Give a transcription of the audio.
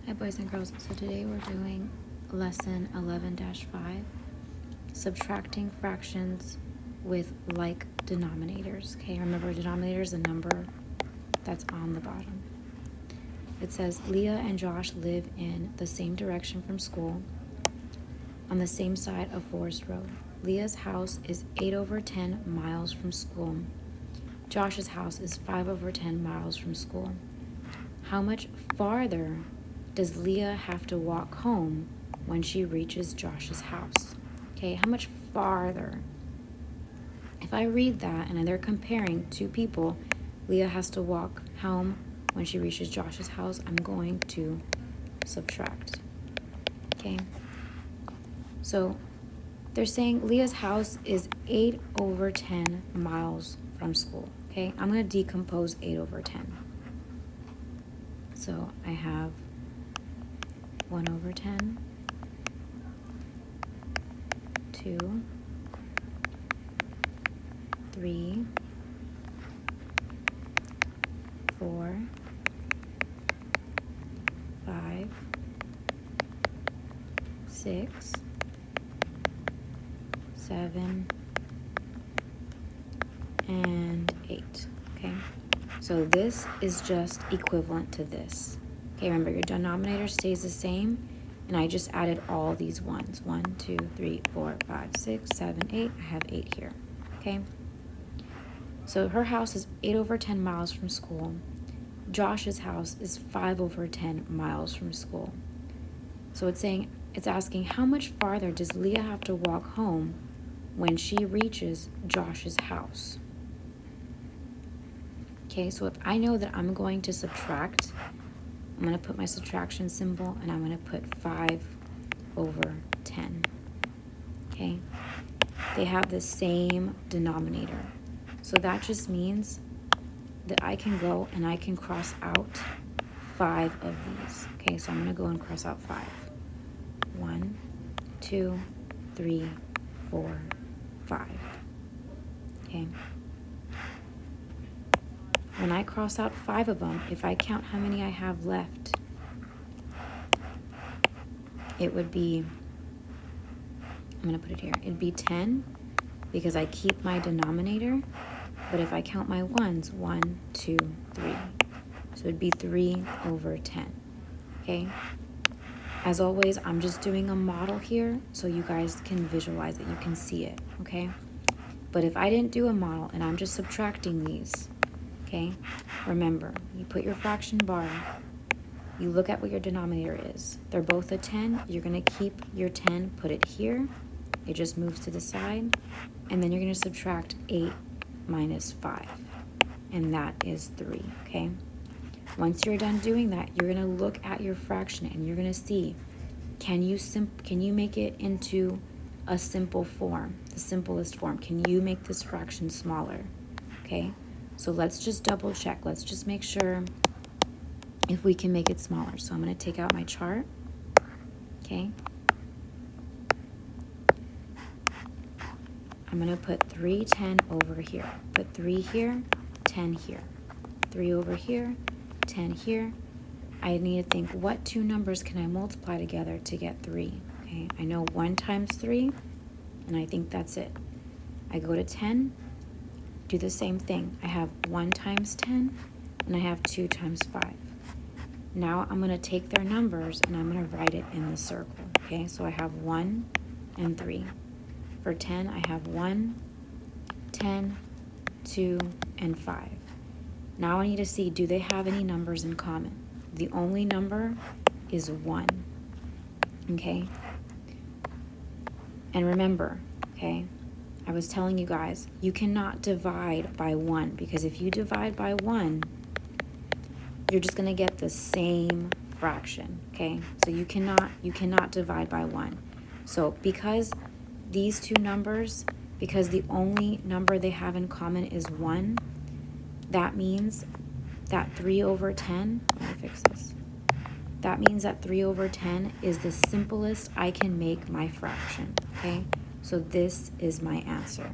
Hi boys and girls, so today we're doing lesson 11-5, subtracting fractions with like denominators. Okay, remember denominator is a number that's on the bottom. It says Leah and Josh live in the same direction from school on the same side of Forest Road. Leah's house is 8/10 miles from school. Josh's house is 5/10 miles from school. How much farther does Leah have to walk home when she reaches Josh's house? Okay, how much farther? If I read that and they're comparing two people, Leah has to walk home when she reaches Josh's house, I'm going to subtract. Okay, so they're saying Leah's house is 8/10 miles from school. Okay, I'm going to decompose 8/10. So I have 1/10, 2, 3, 4, 5, 6, 7, and 8. Okay, so this is just equivalent to this. Okay, remember your denominator stays the same, and I just added all these ones. 1, 2, 3, 4, 5, 6, 7, 8. I have 8 here. Okay, so her house is 8/10 miles from school. Josh's house is 5/10 miles from school. So it's asking how much farther does Leah have to walk home when she reaches Josh's house? Okay, so if I know that I'm going to subtract, I'm going to put my subtraction symbol and I'm going to put 5/10. Okay, they have the same denominator. So that just means that I can go and I can cross out 5 of these. Okay, so I'm going to go and cross out 5. 1, 2, 3, 4, 5. Okay. When I cross out 5 of them, if I count how many I have left, it would be, I'm going to put it here, it'd be 10 because I keep my denominator. But if I count my ones, 1, 2, 3. So it'd be 3/10. Okay? As always, I'm just doing a model here so you guys can visualize it. You can see it. Okay? But if I didn't do a model and I'm just subtracting these, okay? Remember, you put your fraction bar, you look at what your denominator is. They're both a 10. You're going to keep your 10, put it here. It just moves to the side. And then you're going to subtract 8 minus 5. And that is 3, okay? Once you're done doing that, you're going to look at your fraction and you're going to see, can you make it into a simple form, the simplest form? Can you make this fraction smaller? Okay? So let's just double check. Let's just make sure if we can make it smaller. So I'm going to take out my chart. Okay? I'm going to put 3/10 over here. Put 3 here, 10 here. 3 over here, 10 here. I need to think, what two numbers can I multiply together to get 3? Okay, I know 1 times 3, and I think that's it. I go to 10, do the same thing. I have 1 times 10, and I have 2 times 5. Now I'm going to take their numbers, and I'm going to write it in the circle. Okay, so I have 1 and 3. For 10, I have 1, 10, 2, and 5. Now I need to see, do they have any numbers in common? The only number is 1. Okay? And remember, okay, I was telling you guys, you cannot divide by 1, because if you divide by 1, you're just going to get the same fraction, okay? So you cannot divide by 1. So because these two numbers, because the only number they have in common is 1, that means that 3/10, let me fix this. That means that 3/10 is the simplest I can make my fraction, okay? So this is my answer.